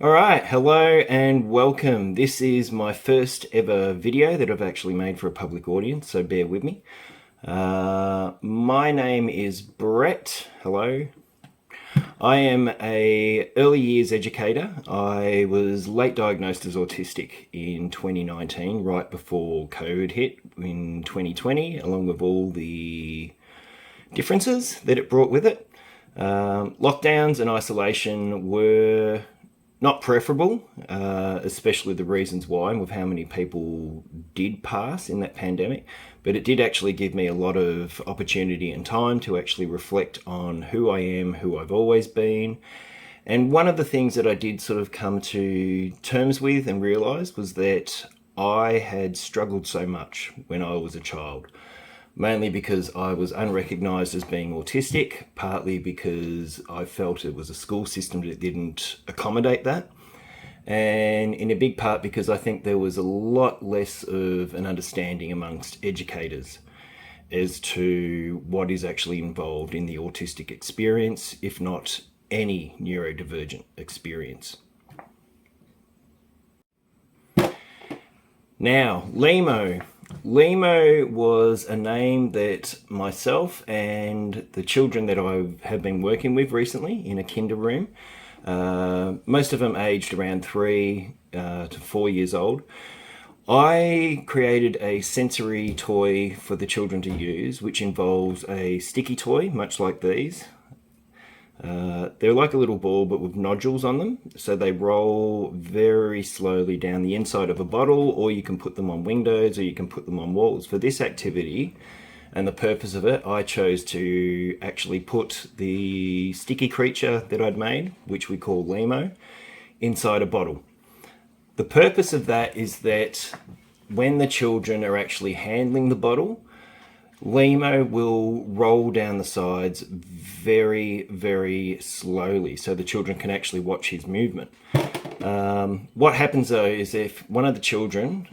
All right, hello and welcome. This is my first ever video that I've actually made for a public audience, so bear with me. My name is Brett. Hello. I am a early years educator. I was late diagnosed as autistic in 2019, right before COVID hit in 2020, along with all the differences that it brought with it. Lockdowns and isolation were not preferable, especially the reasons why and with how many people did pass in that pandemic. But it did actually give me a lot of opportunity and time to actually reflect on who I am, who I've always been. And one of the things that I did sort of come to terms with and realize was that I had struggled so much when I was a child. Mainly because I was unrecognised as being autistic, partly because I felt it was a school system that didn't accommodate that, and in a big part because I think there was a lot less of an understanding amongst educators as to what is actually involved in the autistic experience, if not any neurodivergent experience. Now, Leemo. Leemo was a name that myself and the children that I have been working with recently in a kinder room, most of them aged around 3 to 4 years old, I created a sensory toy for the children to use, which involves a sticky toy, much like these. They're like a little ball but with nodules on them, so they roll very slowly down the inside of a bottle, or you can put them on windows or you can put them on walls. For this activity and the purpose of it, I chose to actually put the sticky creature that I'd made, which we call Leemo, inside a bottle. The purpose of that is that when the children are actually handling the bottle, Leemo will roll down the sides very, very slowly so the children can actually watch his movement. What happens though is if one of the children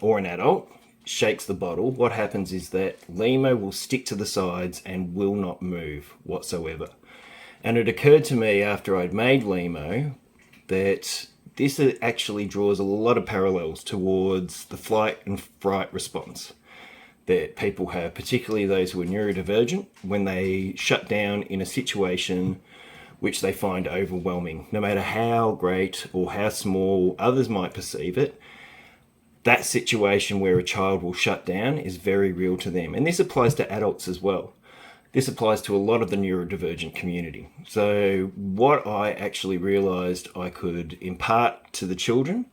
or an adult shakes the bottle, what happens is that Leemo will stick to the sides and will not move whatsoever. And it occurred to me after I'd made Leemo that this actually draws a lot of parallels towards the flight and fright response that people have, particularly those who are neurodivergent, when they shut down in a situation which they find overwhelming. No matter how great or how small others might perceive it, that situation where a child will shut down is very real to them. And this applies to adults as well. This applies to a lot of the neurodivergent community. So what I actually realized I could impart to the children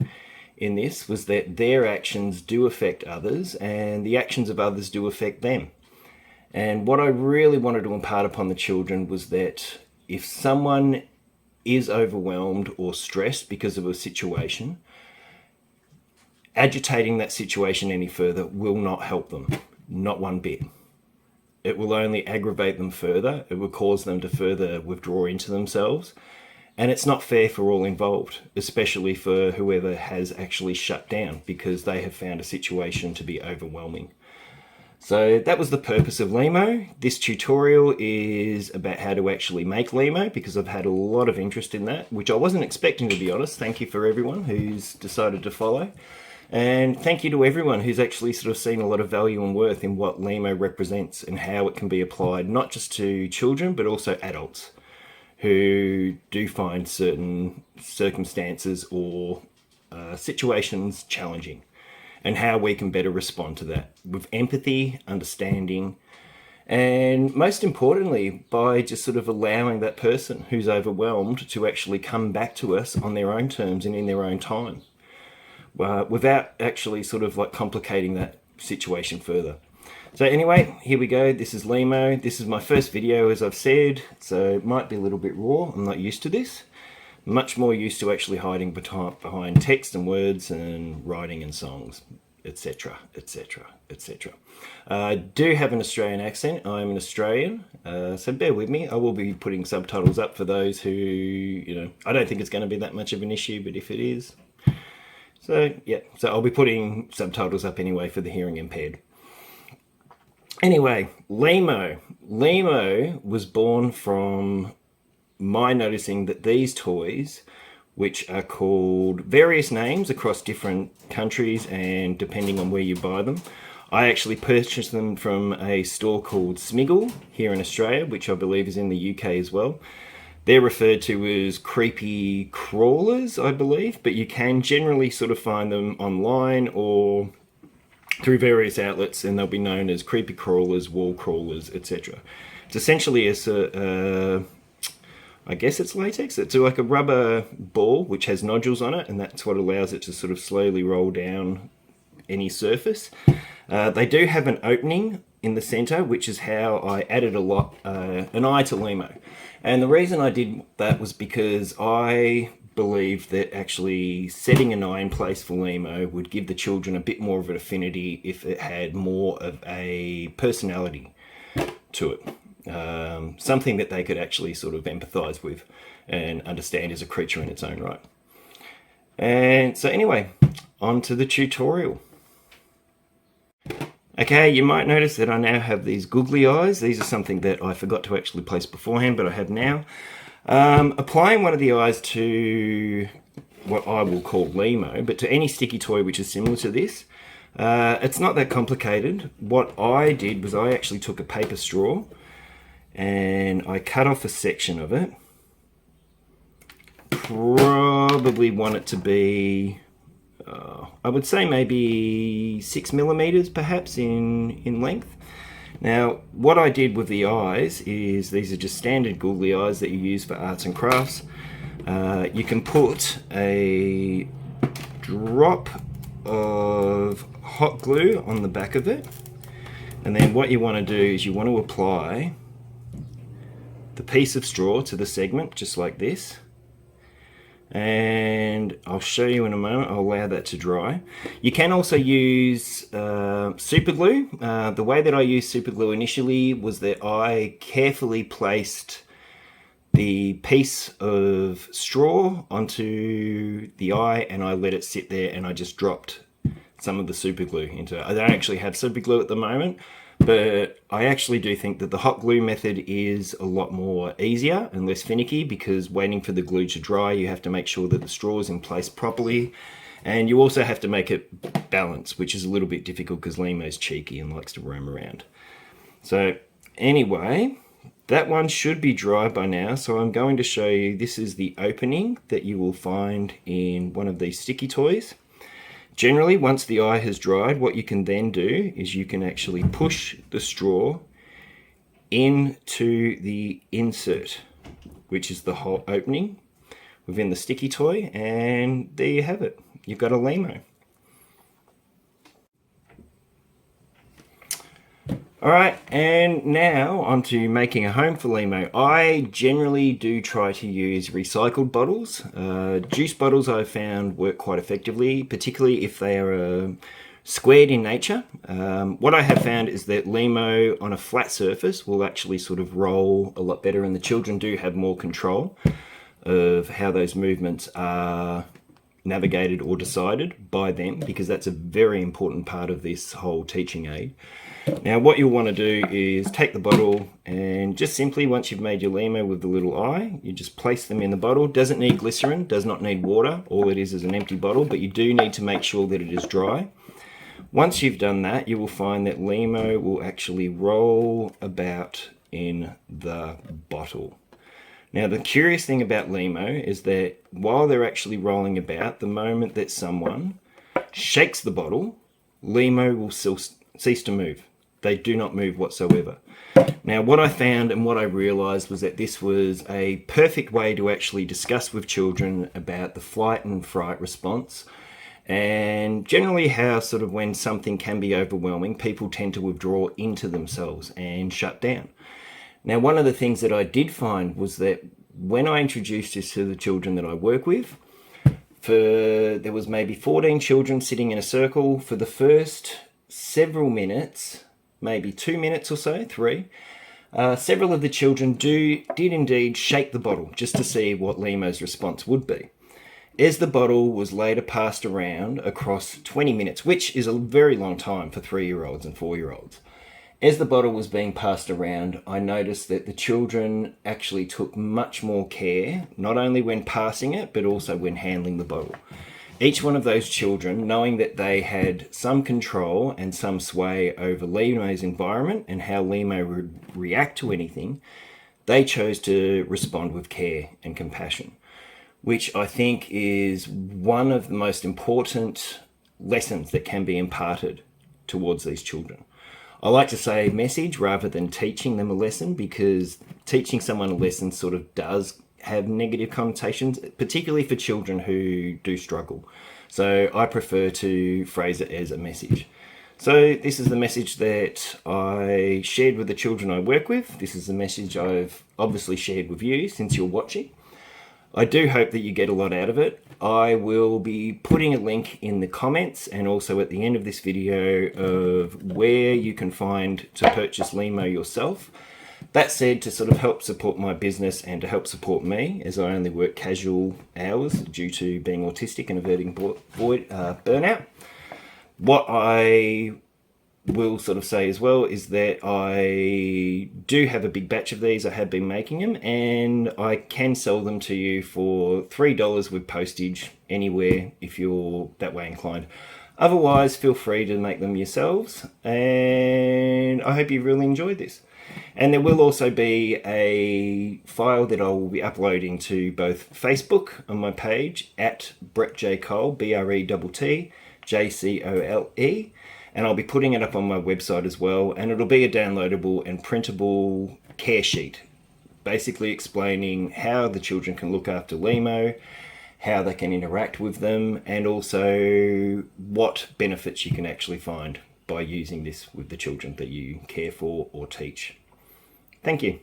in this was that their actions do affect others and the actions of others do affect them. And what I really wanted to impart upon the children was that if someone is overwhelmed or stressed because of a situation, agitating that situation any further will not help them, not one bit. It will only aggravate them further. It will cause them to further withdraw into themselves. And it's not fair for all involved, especially for whoever has actually shut down because they have found a situation to be overwhelming. So that was the purpose of Leemo. This tutorial is about how to actually make Leemo because I've had a lot of interest in that, which I wasn't expecting, to be honest. Thank you for everyone who's decided to follow. And thank you to everyone who's actually sort of seen a lot of value and worth in what Leemo represents and how it can be applied not just to children but also adults who do find certain circumstances or situations challenging, and how we can better respond to that with empathy, understanding, and most importantly, by just sort of allowing that person who's overwhelmed to actually come back to us on their own terms and in their own time, without actually sort of like complicating that situation further. So anyway, here we go. This is Leemo. This is my first video, as I've said, so it might be a little bit raw. I'm not used to this. Much more used to actually hiding behind text and words and writing and songs, etc, etc, etc. I do have an Australian accent. I'm an Australian, so bear with me. I will be putting subtitles up for those who, I don't think it's going to be that much of an issue, but if it is. So yeah, so I'll be putting subtitles up anyway for the hearing impaired. Anyway, Leemo. Leemo was born from my noticing that these toys which are called various names across different countries and depending on where you buy them. I actually purchased them from a store called Smiggle here in Australia, which I believe is in the UK as well. They're referred to as creepy crawlers, I believe, but you can generally sort of find them online or through various outlets, and they'll be known as creepy crawlers, wall crawlers, etc. It's essentially I guess it's latex. It's like a rubber ball which has nodules on it, and that's what allows it to sort of slowly roll down any surface. They do have an opening in the center, which is how I added an eye to Leemo. And the reason I did that was because I believed that actually setting an eye in place for Leemo would give the children a bit more of an affinity if it had more of a personality to it. Something that they could actually sort of empathise with and understand as a creature in its own right. And so anyway, on to the tutorial. Okay, you might notice that I now have these googly eyes. These are something that I forgot to actually place beforehand, but I have now. Applying one of the eyes to what I will call Leemo, but to any sticky toy which is similar to this. It's not that complicated. What I did was I actually took a paper straw and I cut off a section of it. Probably want it to be, I would say maybe 6mm perhaps in length. Now, what I did with the eyes is these are just standard googly eyes that you use for arts and crafts. You can put a drop of hot glue on the back of it, and then what you want to do is you want to apply the piece of straw to the segment just like this, and I'll show you in a moment. I'll allow that to dry. You can also use super glue. The way that I used super glue initially was that I carefully placed the piece of straw onto the eye and I let it sit there, and I just dropped some of the super glue into it. I don't actually have super glue at the moment, but I actually do think that the hot glue method is a lot more easier and less finicky, because waiting for the glue to dry, you have to make sure that the straw is in place properly, and you also have to make it balance, which is a little bit difficult because Leemo's cheeky and likes to roam around. So anyway, that one should be dry by now, so I'm going to show you, this is the opening that you will find in one of these sticky toys. Generally, once the eye has dried, what you can then do is you can actually push the straw into the insert, which is the whole opening within the sticky toy, and there you have it. You've got a Leemo. Alright, and now on to making a home for Leemo. I generally do try to use recycled bottles. Juice bottles I've found work quite effectively, particularly if they are squared in nature. What I have found is that Leemo on a flat surface will actually sort of roll a lot better, and the children do have more control of how those movements are navigated or decided by them, because that's a very important part of this whole teaching aid. Now what you'll want to do is take the bottle and just simply, once you've made your Leemo with the little eye, you just place them in the bottle. Doesn't need glycerin, does not need water. All it is an empty bottle, but you do need to make sure that it is dry. Once you've done that, you will find that Leemo will actually roll about in the bottle. Now the curious thing about Leemo is that while they're actually rolling about, the moment that someone shakes the bottle, Leemo will cease to move. They do not move whatsoever. Now what I found and what I realized was that this was a perfect way to actually discuss with children about the flight and fright response, and generally how sort of when something can be overwhelming, people tend to withdraw into themselves and shut down. Now one of the things that I did find was that when I introduced this to the children that I work with, there was maybe 14 children sitting in a circle. For the first several minutes, maybe 2 minutes or so, 3, several of the children did indeed shake the bottle just to see what Leemo's response would be. As the bottle was later passed around across 20 minutes, which is a very long time for 3-year-olds and 4-year-olds, As the bottle was being passed around, I noticed that the children actually took much more care, not only when passing it, but also when handling the bottle. Each one of those children, knowing that they had some control and some sway over Leemo's environment and how Leemo would react to anything, they chose to respond with care and compassion, which I think is one of the most important lessons that can be imparted towards these children. I like to say message rather than teaching them a lesson, because teaching someone a lesson sort of does have negative connotations, particularly for children who do struggle. So I prefer to phrase it as a message. So this is the message that I shared with the children I work with. This is the message I've obviously shared with you since you're watching. I do hope that you get a lot out of it. I will be putting a link in the comments and also at the end of this video of where you can find to purchase Leemo yourself. That said, to sort of help support my business and to help support me, as I only work casual hours due to being autistic and averting burnout, what I will sort of say as well is that I do have a big batch of these. I have been making them, and I can sell them to you for $3 with postage anywhere if you're that way inclined. Otherwise, feel free to make them yourselves, and I hope you really enjoyed this. And there will also be a file that I will be uploading to both Facebook on my page at Brett J. Cole, BRETT JCOLE, and I'll be putting it up on my website as well, and it'll be a downloadable and printable care sheet, basically explaining how the children can look after Leemo, how they can interact with them, and also what benefits you can actually find by using this with the children that you care for or teach. Thank you.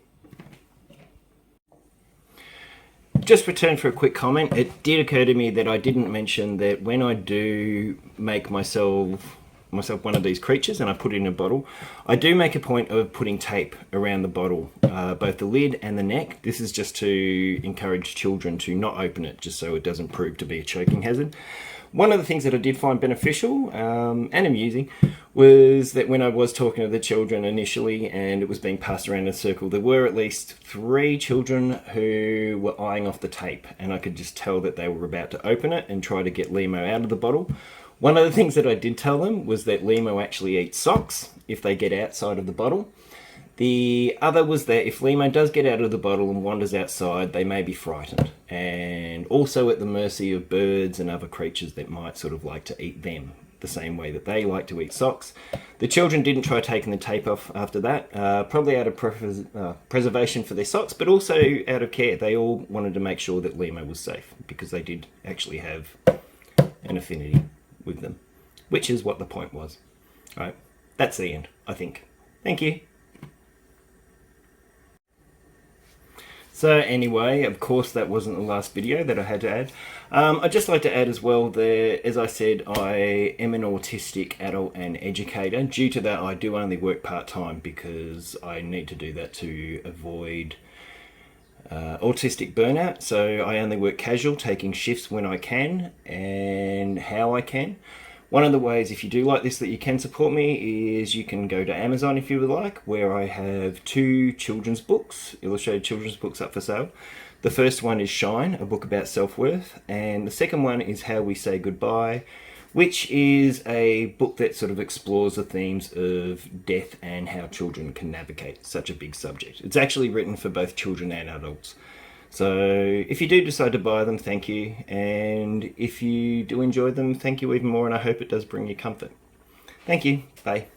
Just return for a quick comment. It did occur to me that I didn't mention that when I do make myself one of these creatures and I put it in a bottle, I do make a point of putting tape around the bottle, both the lid and the neck. This is just to encourage children to not open it, just so it doesn't prove to be a choking hazard. One of the things that I did find beneficial and amusing was that when I was talking to the children initially and it was being passed around in a circle, there were at least 3 children who were eyeing off the tape, and I could just tell that they were about to open it and try to get Leemo out of the bottle. One of the things that I did tell them was that Leemo actually eats socks if they get outside of the bottle. The other was that if Leemo does get out of the bottle and wanders outside, they may be frightened and also at the mercy of birds and other creatures that might sort of like to eat them the same way that they like to eat socks. The children didn't try taking the tape off after that, probably out of preservation for their socks, but also out of care. They all wanted to make sure that Leemo was safe because they did actually have an affinity with them, which is what the point was. All right, that's the end, I think. Thank you. So anyway, of course that wasn't the last video that I had to add. I'd just like to add as well that, as I said, I am an autistic adult and educator. Due to that, I do only work part-time because I need to do that to avoid autistic burnout. So I only work casual, taking shifts when I can and how I can. One of the ways, if you do like this, that you can support me is you can go to Amazon if you would like, where I have 2 children's books, illustrated children's books up for sale. The first one is Shine, a book about self-worth, and the second one is How We Say Goodbye, which is a book that sort of explores the themes of death and how children can navigate such a big subject. It's actually written for both children and adults. So if you do decide to buy them, thank you. And if you do enjoy them, thank you even more. And I hope it does bring you comfort. Thank you. Bye.